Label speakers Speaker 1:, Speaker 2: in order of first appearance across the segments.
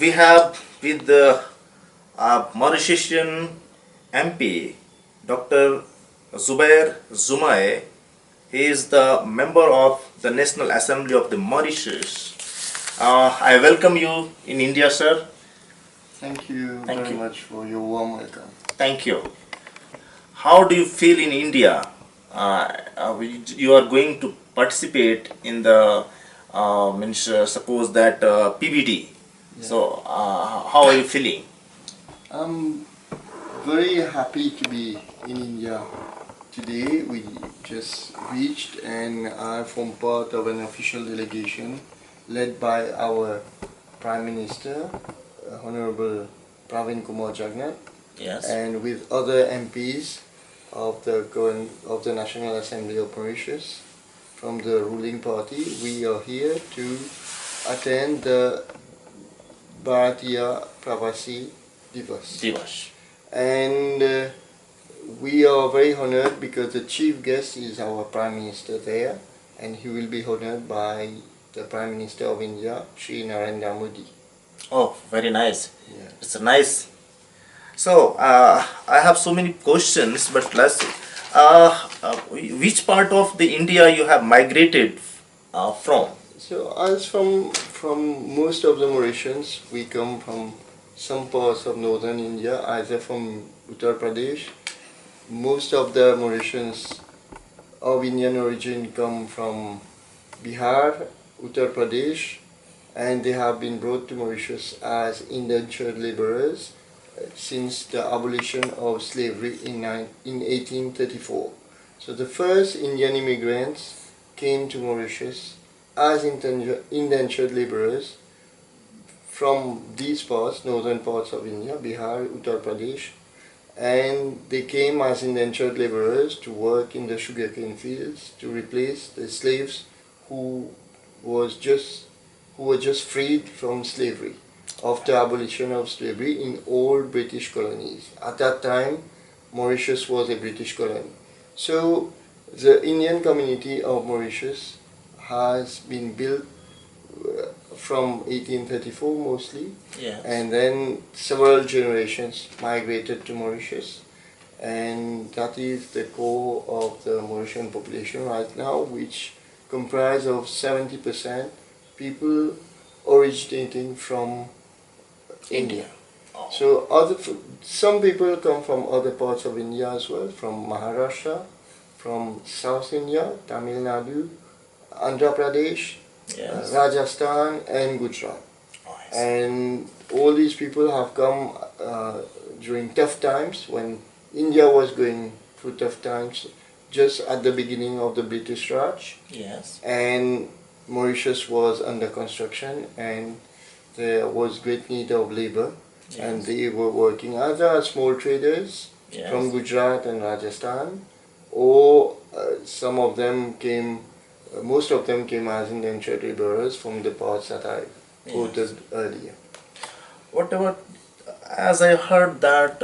Speaker 1: we have with the Mauritian MP, Dr. Zouberr Joomaye. He is the member of the National Assembly of the Mauritius. I welcome you in India, sir.
Speaker 2: Thank you
Speaker 1: Thank
Speaker 2: very
Speaker 1: you.
Speaker 2: much for your warm welcome.
Speaker 1: Thank you. How do you feel in India? You are going to participate in the suppose that PBD.
Speaker 2: Yeah.
Speaker 1: So how are you feeling?
Speaker 2: I'm very happy to be in India today. We just reached and I form part of an official delegation led by our Prime Minister, Honorable Kedar Kumar Mandal,
Speaker 1: Yes.
Speaker 2: and with other MPs of the National Assembly of Mauritius from the ruling party. We are here to attend the Bharatiya Pravasi Divas. And we are very honored because the chief guest is our Prime Minister there, and he will be honored by the Prime Minister of India, Shri Narendra Modi.
Speaker 1: Oh, very nice.
Speaker 2: Yeah.
Speaker 1: It's a nice. So I have so many questions, but let's see. Which part of the India you have migrated from?
Speaker 2: So as from most of the Mauritians, we come from some parts of northern India, either from Uttar Pradesh. Most of the Mauritians of Indian origin come from Bihar, Uttar Pradesh, and they have been brought to Mauritius as indentured laborers since the abolition of slavery in 1834. So the first Indian immigrants came to Mauritius as indentured laborers from these parts, northern parts of India, Bihar, Uttar Pradesh, and they came as indentured laborers to work in the sugarcane fields to replace the slaves who were just freed from slavery after abolition of slavery in old British colonies. At that time, Mauritius was a British colony. So the Indian community of Mauritius has been built from 1834 mostly,
Speaker 1: Yes.
Speaker 2: and then several generations migrated to Mauritius, and that is the core of the Mauritian population right now, which comprise of 70% people originating from India.
Speaker 1: Oh.
Speaker 2: So some people come from other parts of India as well, from Maharashtra, from South India, Tamil Nadu, Andhra Pradesh,
Speaker 1: Yes.
Speaker 2: Rajasthan and Gujarat.
Speaker 1: Oh, yes.
Speaker 2: And all these people have come during tough times when India was going through tough times just at the beginning of the British Raj.
Speaker 1: Yes.
Speaker 2: And Mauritius was under construction and there was great need of labor.
Speaker 1: Yes.
Speaker 2: And they were working either as small traders
Speaker 1: Yes.
Speaker 2: from Gujarat and Rajasthan, or some of them came, most of them came as indentured laborers from the parts that I quoted earlier.
Speaker 1: What about, as I heard that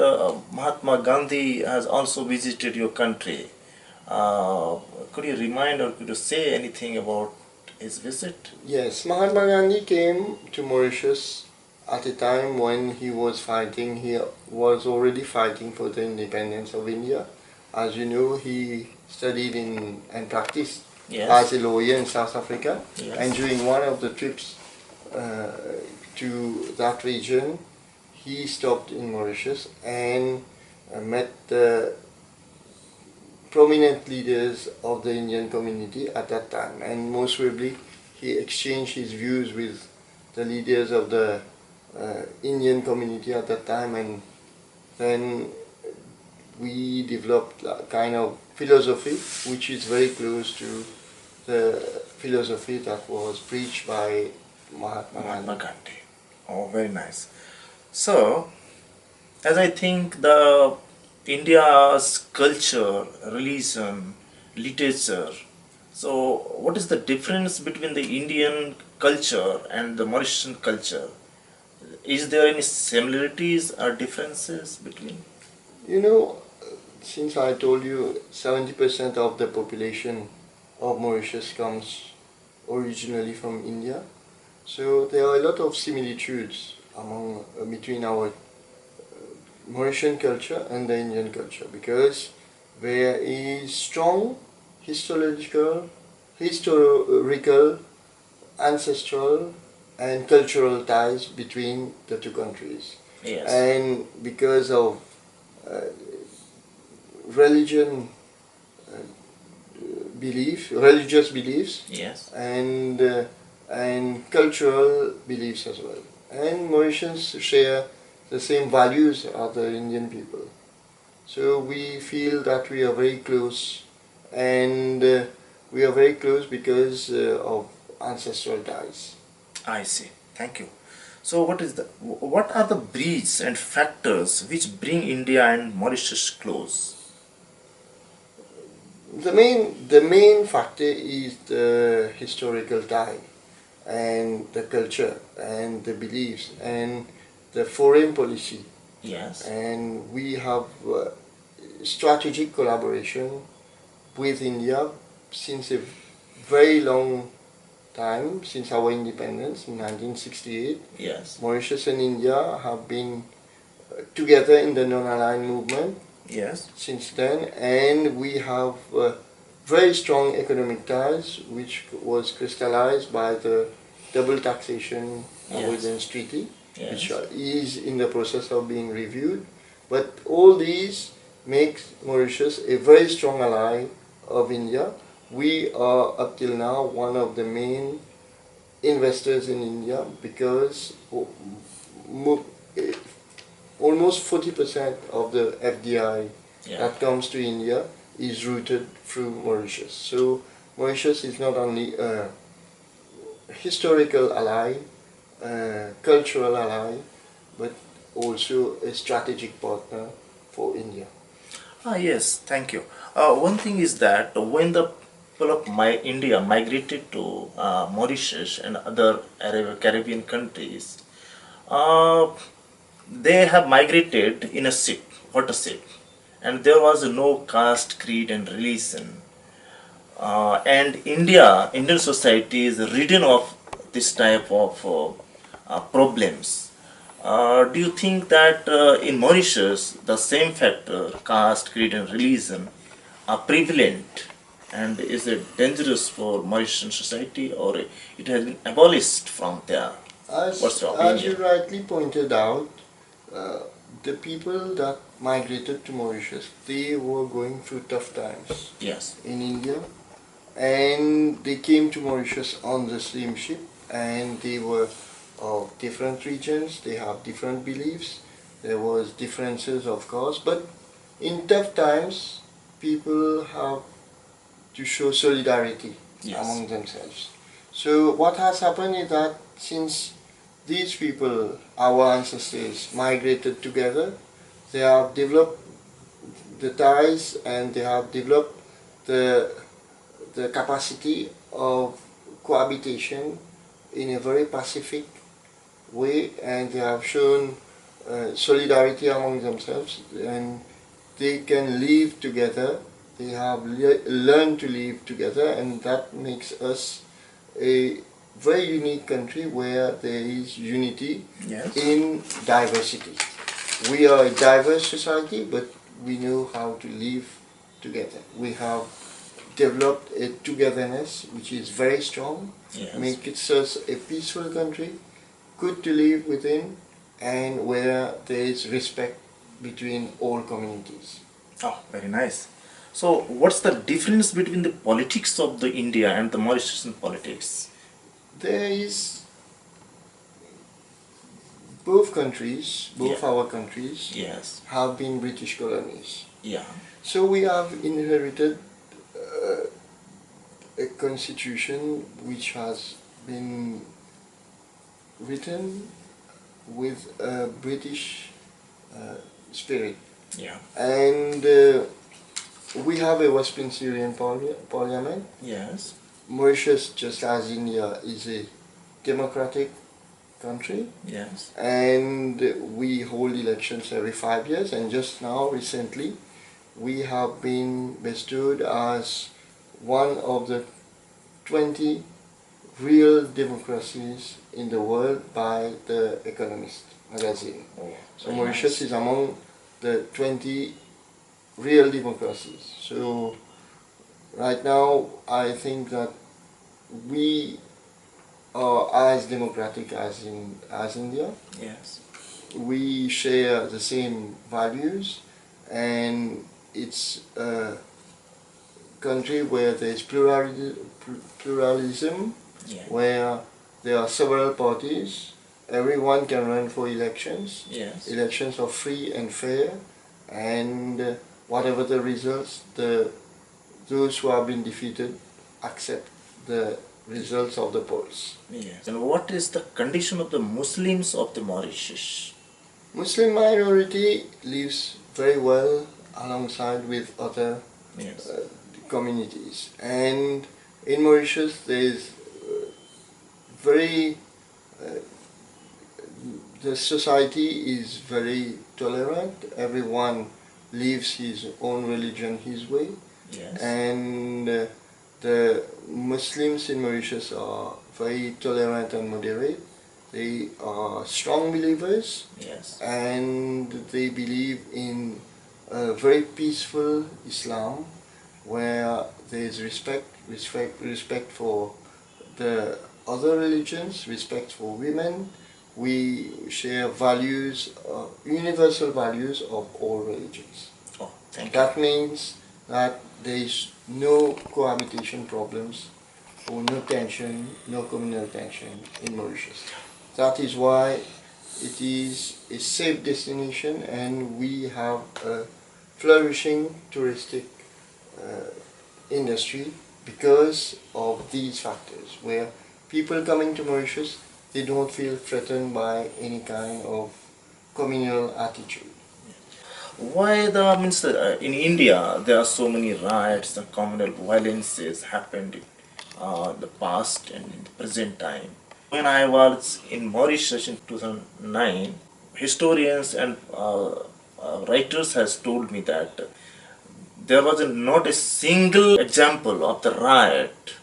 Speaker 1: Mahatma Gandhi has also visited your country. Could you remind or could you say anything about his visit?
Speaker 2: Yes, Mahatma Gandhi came to Mauritius at a time when he was already fighting for the independence of India. As you know, he studied and practiced
Speaker 1: Yes.
Speaker 2: as a lawyer in South Africa.
Speaker 1: Yes.
Speaker 2: And during one of the trips to that region, he stopped in Mauritius and met the prominent leaders of the Indian community at that time. And most probably, he exchanged his views with the leaders of the Indian community at that time, and then we developed a kind of philosophy which is very close to the philosophy that was preached by Mahatma
Speaker 1: Gandhi. Oh, very nice. So, as I think the India's culture, religion, literature. So, what is the difference between the Indian culture and the Mauritian culture? Is there any similarities or differences between?
Speaker 2: You know, since I told you 70% of the population of Mauritius comes originally from India, so there are a lot of similitudes among between our Mauritian culture and the Indian culture, because there is strong historical, ancestral and cultural ties between the two countries.
Speaker 1: Yes.
Speaker 2: And because of uh, religion religious beliefs,
Speaker 1: Yes.
Speaker 2: And cultural beliefs as well. And Mauritians share the same values as the Indian people. So we feel that we are very close, and we are very close because of ancestral ties.
Speaker 1: I see. Thank you. So what are the breeds and factors which bring India and Mauritius close?
Speaker 2: The main factor is the historical tie, and the culture and the beliefs and the foreign policy.
Speaker 1: Yes.
Speaker 2: And we have strategic collaboration with India since a very long time, since our independence in 1968.
Speaker 1: Yes.
Speaker 2: Mauritius and India have been together in the non-aligned movement
Speaker 1: Yes.
Speaker 2: since then, and we have very strong economic ties, which was crystallized by the double taxation avoidance treaty, which
Speaker 1: Yes.
Speaker 2: is in the process of being reviewed. But all these makes Mauritius a very strong ally of India. We are up till now one of the main investors in India, because almost 40% of the FDI that comes to India is routed through Mauritius. So Mauritius is not only a historical ally, cultural ally, but also a strategic partner for India.
Speaker 1: Yes, thank you. One thing is that when the people of India migrated to Mauritius and other Caribbean countries, uh, they have migrated in a ship, water ship, and there was no caste, creed, and religion. And Indian society is ridden of this type of problems. Do you think that in Mauritius the same factor, caste, creed, and religion, are prevalent, and is it dangerous for Mauritian society, or it has been abolished from there? What's your
Speaker 2: As you
Speaker 1: opinion?
Speaker 2: rightly pointed out, uh, the people that migrated to Mauritius, they were going through tough times
Speaker 1: Yes.
Speaker 2: in India, and they came to Mauritius on the same ship, and they were of different regions, they have different beliefs, there was differences of course, but in tough times people have to show solidarity among themselves. So what has happened is that since these people, our ancestors, migrated together, they have developed the ties, and they have developed the the capacity of cohabitation in a very pacific way, and they have shown solidarity among themselves, and they can live together. They have learned to live together, and that makes us a very unique country where there is unity in diversity. We are a diverse society, but we know how to live together. We have developed a togetherness which is very strong, makes us a peaceful country, good to live within, and where there is respect between all communities.
Speaker 1: Oh, very nice. So, what's the difference between the politics of the India and the Mauritian politics?
Speaker 2: There is both countries, both our countries, have been British colonies.
Speaker 1: Yeah.
Speaker 2: So we have inherited a constitution which has been written with a British spirit.
Speaker 1: Yeah.
Speaker 2: And we have a Westminster parliament.
Speaker 1: Yes.
Speaker 2: Mauritius, just as India, is a democratic country.
Speaker 1: Yes.
Speaker 2: And we hold elections every 5 years, and just now, recently, we have been bestowed as one of the 20 real democracies in the world by the Economist magazine.
Speaker 1: Oh,
Speaker 2: So
Speaker 1: very
Speaker 2: Mauritius
Speaker 1: nice.
Speaker 2: is among the 20 real democracies. So right now I think that we are as democratic as India.
Speaker 1: Yes.
Speaker 2: We share the same values, and it's a country where there is pluralism,
Speaker 1: Yeah.
Speaker 2: where there are several parties. Everyone can run for elections.
Speaker 1: Yes.
Speaker 2: Elections are free and fair, and whatever the results, those who have been defeated accept the results of the polls.
Speaker 1: Yes. And what is the condition of the Muslims of the Mauritius?
Speaker 2: Muslim minority lives very well alongside with other
Speaker 1: Yes.
Speaker 2: communities, and in Mauritius there is very the society is very tolerant. Everyone lives his own religion his way,
Speaker 1: Yes.
Speaker 2: and the Muslims in Mauritius are very tolerant and moderate. They are strong believers,
Speaker 1: Yes.
Speaker 2: and they believe in a very peaceful Islam where there is respect for the other religions, respect for women. We share values, universal values of all religions.
Speaker 1: Oh, thank you.
Speaker 2: That means that there is no cohabitation problems or no tension, no communal tension in Mauritius. That is why it is a safe destination, and we have a flourishing touristic industry because of these factors, where people coming to Mauritius, they don't feel threatened by any kind of communal attitude.
Speaker 1: Why the means in India there are so many riots and communal violences happened in the past and in the present time. When I was in Mauritius in 2009, historians and writers has told me that there was not a single example of the riot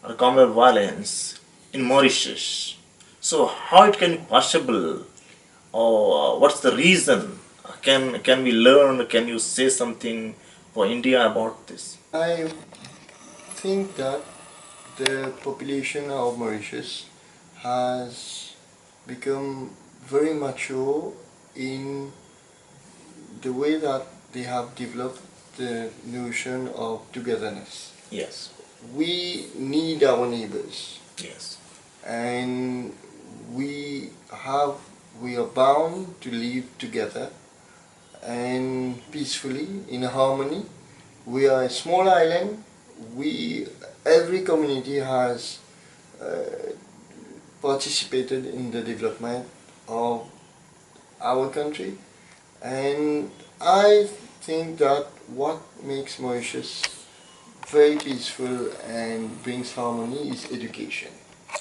Speaker 1: or communal violence in Mauritius. So how it can be possible, or what's the reason? Can we learn? Can you say something for India about this?
Speaker 2: I think that the population of Mauritius has become very mature in the way that they have developed the notion of togetherness.
Speaker 1: Yes.
Speaker 2: We need our neighbors,
Speaker 1: Yes.
Speaker 2: and we are bound to live together and peacefully in harmony. We are a small island. Every community has participated in the development of our country, and I think that what makes Mauritius very peaceful and brings harmony is education.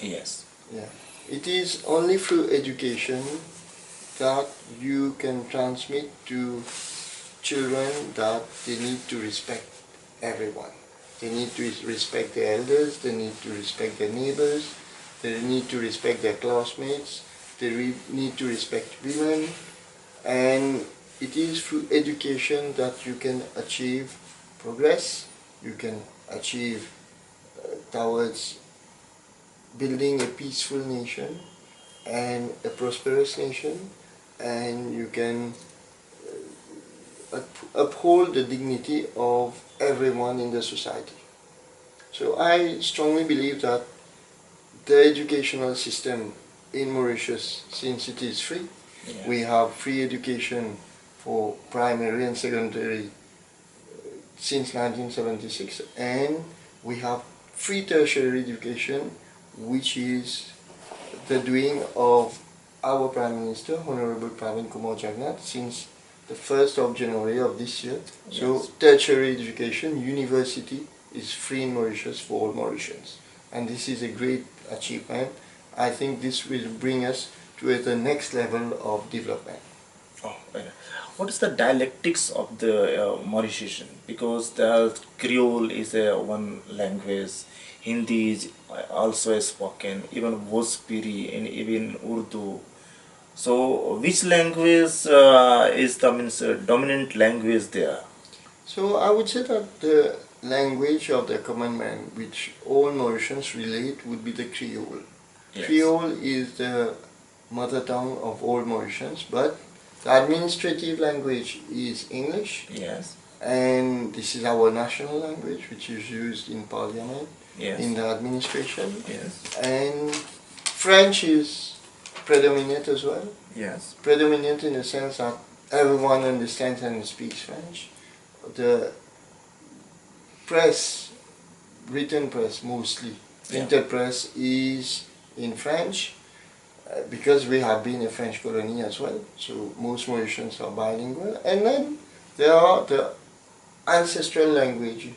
Speaker 1: Yes.
Speaker 2: Yeah. It is only through education that you can transmit to children that they need to respect everyone. They need to respect their elders, they need to respect their neighbors, they need to respect their classmates, they need to respect women, and it is through education that you can achieve progress, you can achieve towards building a peaceful nation and a prosperous nation, and you can uphold the dignity of everyone in the society. So I strongly believe that the educational system in Mauritius, since it is free,
Speaker 1: Yes.
Speaker 2: we have free education for primary and secondary since 1976, and we have free tertiary education, which is the doing of our Prime Minister, Honorable Pravin Kumar Jagannath, since the 1st of January of this year. So
Speaker 1: Yes.
Speaker 2: tertiary education, university is free in Mauritius for all Mauritians. And this is a great achievement. I think this will bring us to the next level of development.
Speaker 1: Oh, what is the dialectics of the Mauritian? Because the Creole is a one language, Hindi is also spoken, even Bhojpuri and even Urdu. So, which language is the dominant language there?
Speaker 2: So I would say that the language of the common man, which all Mauritians relate, would be the Creole.
Speaker 1: Yes.
Speaker 2: Creole is the mother tongue of all Mauritians, but the administrative language is English,
Speaker 1: Yes.
Speaker 2: and this is our national language, which is used in parliament,
Speaker 1: Yes.
Speaker 2: in the administration,
Speaker 1: Yes.
Speaker 2: and French is predominant as well.
Speaker 1: Yes.
Speaker 2: Predominant in the sense that everyone understands and speaks French. The press, written press mostly, printed press is in French, because we have been a French colony as well, so most Mauritians are bilingual. And then there are the ancestral languages,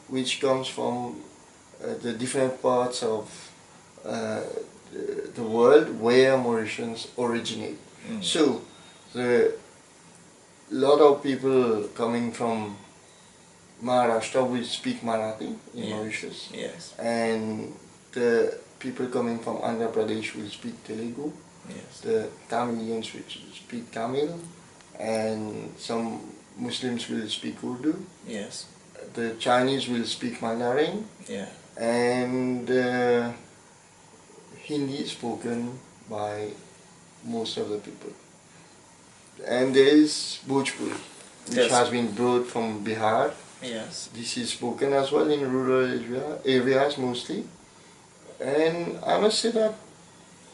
Speaker 2: which comes from the different parts of the world where Mauritians originate. So the lot of people coming from Maharashtra will speak Marathi in Mauritius.
Speaker 1: Yes.
Speaker 2: And the people coming from Andhra Pradesh will speak Telugu.
Speaker 1: Yes.
Speaker 2: The Tamilians will speak Tamil, and some Muslims will speak Urdu.
Speaker 1: Yes.
Speaker 2: The Chinese will speak Mandarin.
Speaker 1: Yeah.
Speaker 2: And Hindi is spoken by most of the people. And there is Bhojpuri, which has been brought from Bihar.
Speaker 1: Yes.
Speaker 2: This is spoken as well in rural areas mostly. And I must say that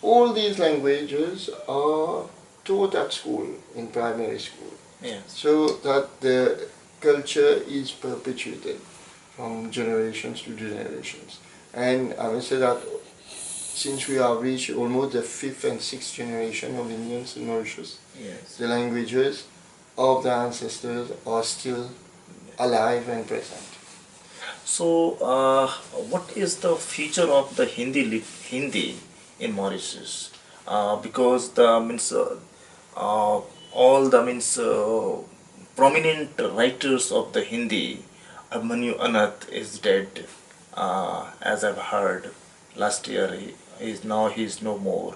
Speaker 2: all these languages are taught at school, in primary school.
Speaker 1: Yes.
Speaker 2: So that the culture is perpetuated from generations to generations. And I must say that since we have reached almost the 5th and 6th generation of Indians in Mauritius,
Speaker 1: Yes.
Speaker 2: the languages of the ancestors are still alive and present.
Speaker 1: So, what is the future of the Hindi in Mauritius? Because the all the prominent writers of the Hindi, Abhimanyu Anath is dead, as I've heard last year. He is no more.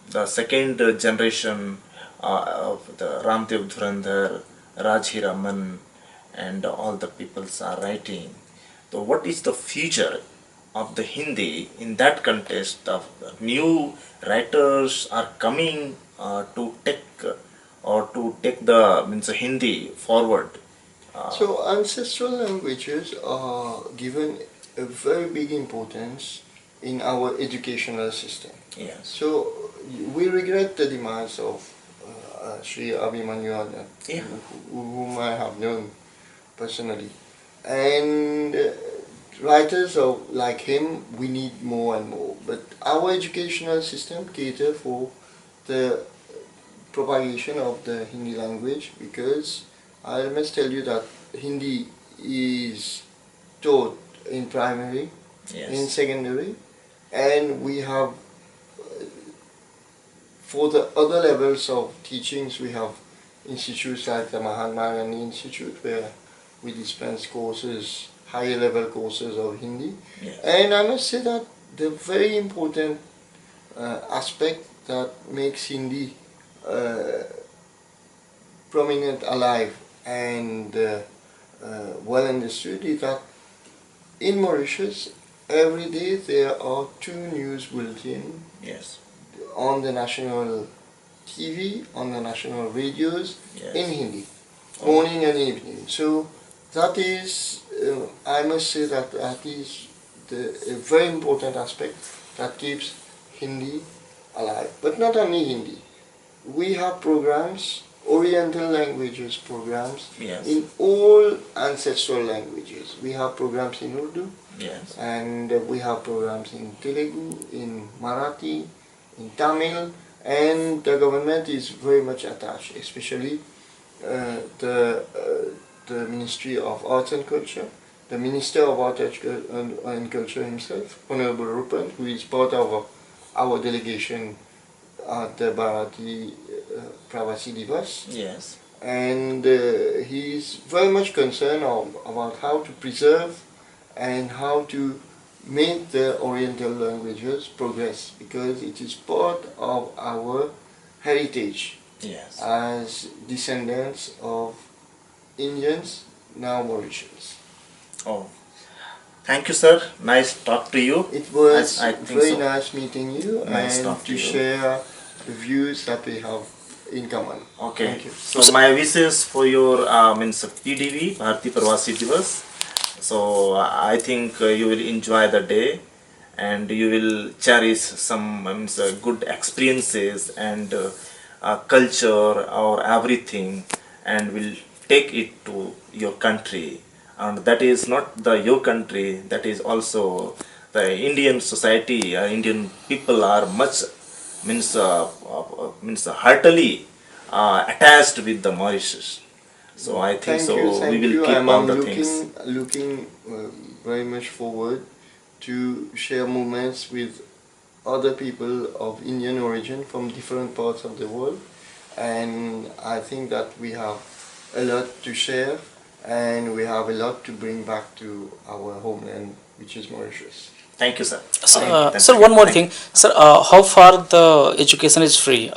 Speaker 1: The second generation of the Ramdev Dhurandhar, Rajhiraman, and all the peoples are writing. So what is the future of the Hindi in that context? Of new writers are coming to take the Hindi forward.
Speaker 2: So ancestral languages are given a very big importance in our educational system.
Speaker 1: Yes.
Speaker 2: So we regret the demise of Sri Abhimanyu Anath, whom I have known personally. And writers like him, we need more and more. But our educational system caters for the propagation of the Hindi language, because I must tell you that Hindi is taught in primary, in secondary, and we have, for the other levels of teachings, we have institutes like the Mahatma Gandhi Institute, where we dispense courses, higher level courses of Hindi.
Speaker 1: Yes.
Speaker 2: And I must say that the very important aspect that makes Hindi prominent, alive, and well understood is that in Mauritius, every day there are 2 news bulletins on the national TV, on the national radios, in Hindi, morning and evening. So that is, I must say that is a very important aspect that keeps Hindi alive. But not only Hindi. We have programs, Oriental languages programs, in all ancestral languages. We have programs in Urdu, and we have programs in Telugu, in Marathi, in Tamil, and the government is very much attached, especially the Ministry of Arts and Culture, the Minister of Art and Culture himself, Honorable Rupan, who is part of our delegation at the Bharati Pravasi Divas.
Speaker 1: Yes.
Speaker 2: And he is very much concerned about how to preserve and how to make the Oriental languages progress, because it is part of our heritage
Speaker 1: Yes.
Speaker 2: as descendants of Indians, now Mauritians.
Speaker 1: Oh, thank you, sir. Nice talk to you.
Speaker 2: It was
Speaker 1: I think
Speaker 2: very
Speaker 1: so.
Speaker 2: nice meeting you
Speaker 1: Nice
Speaker 2: and
Speaker 1: talk
Speaker 2: to
Speaker 1: to you.
Speaker 2: share the views that we have in common.
Speaker 1: Okay.
Speaker 2: Thank you.
Speaker 1: So my wishes for your means PDV Bharati Pravasi Divas. So I think you will enjoy the day, and you will cherish some means good experiences and culture or everything, and will take it to your country. And that is not the your country. That is also the Indian society. Indian people are much means heartily attached with the Mauritius. So I think
Speaker 2: Thank
Speaker 1: so.
Speaker 2: you,
Speaker 1: We
Speaker 2: thank
Speaker 1: will
Speaker 2: you.
Speaker 1: keep
Speaker 2: I'm
Speaker 1: all the things.
Speaker 2: looking very much forward to share moments with other people of Indian origin from different parts of the world, and I think that we have a lot to share, and we have a lot to bring back to our homeland, which is Mauritius.
Speaker 1: Thank you, sir.
Speaker 3: Sir,
Speaker 1: Thank you.
Speaker 3: sir, one more thing, sir. How far the education is free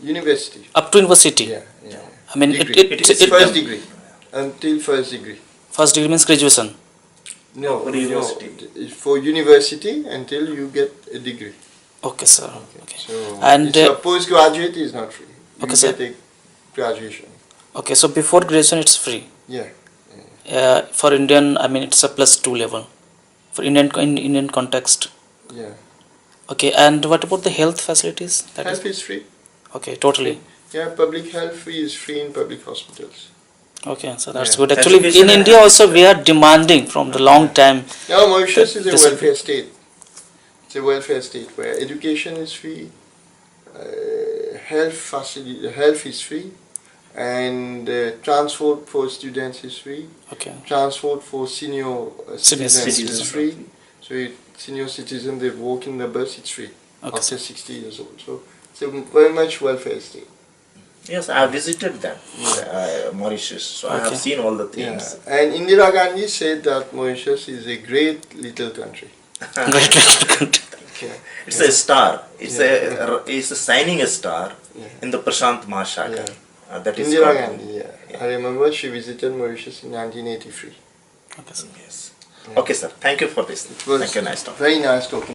Speaker 2: University.
Speaker 3: up to university?
Speaker 2: Yeah, yeah.
Speaker 3: I mean,
Speaker 2: Degree.
Speaker 1: It is
Speaker 2: First
Speaker 1: done.
Speaker 2: degree. Until first degree.
Speaker 3: first degree means graduation.
Speaker 2: No,
Speaker 1: For university.
Speaker 2: It's for university until you get a degree.
Speaker 3: Okay, sir. Okay.
Speaker 2: So
Speaker 3: And
Speaker 2: it's a postgraduate is not free. You
Speaker 3: Okay, sir.
Speaker 2: get a graduation.
Speaker 3: okay, so before graduation it's free.
Speaker 2: Yeah.
Speaker 3: For Indian, I mean it's a +2 level. For Indian context.
Speaker 2: Yeah.
Speaker 3: Okay, and what about the health facilities? That
Speaker 2: Health
Speaker 3: is
Speaker 2: is free.
Speaker 3: okay, totally.
Speaker 2: Yeah, public health is free in public hospitals.
Speaker 3: Okay, so that's
Speaker 2: Yeah.
Speaker 3: good. Actually,
Speaker 1: Education
Speaker 3: in
Speaker 1: and
Speaker 3: India also we are demanding from the long time.
Speaker 2: Now Mauritius is a
Speaker 3: This-
Speaker 2: welfare state. It's a welfare state where education is free, health is free, and transport for students is free.
Speaker 3: Okay,
Speaker 2: Transport for senior citizens
Speaker 3: citizens.
Speaker 2: is free. So senior citizen, they walk in the bus, it's free
Speaker 3: okay,
Speaker 2: after
Speaker 3: sir.
Speaker 2: 60 years old. So it's a very much welfare state.
Speaker 1: Yes, I have visited that Mauritius. So I have
Speaker 3: Okay.
Speaker 1: seen all the
Speaker 2: Yeah.
Speaker 1: things.
Speaker 2: And Indira Gandhi said that Mauritius is a great little country.
Speaker 3: Great, great.
Speaker 2: Yeah.
Speaker 1: It's a star. It's
Speaker 2: Yeah.
Speaker 1: it's a shining a star
Speaker 2: Yeah.
Speaker 1: in the Prashant Mahasagar.
Speaker 2: Yeah.
Speaker 1: That is
Speaker 2: Indira
Speaker 1: called-
Speaker 2: Gandhi, yeah. I remember she visited Mauritius in 1983.
Speaker 3: Okay, sir.
Speaker 1: Yes. Okay, sir. Thank you for this.
Speaker 2: It was
Speaker 1: Thank you. Nice talk.
Speaker 2: very nice talking.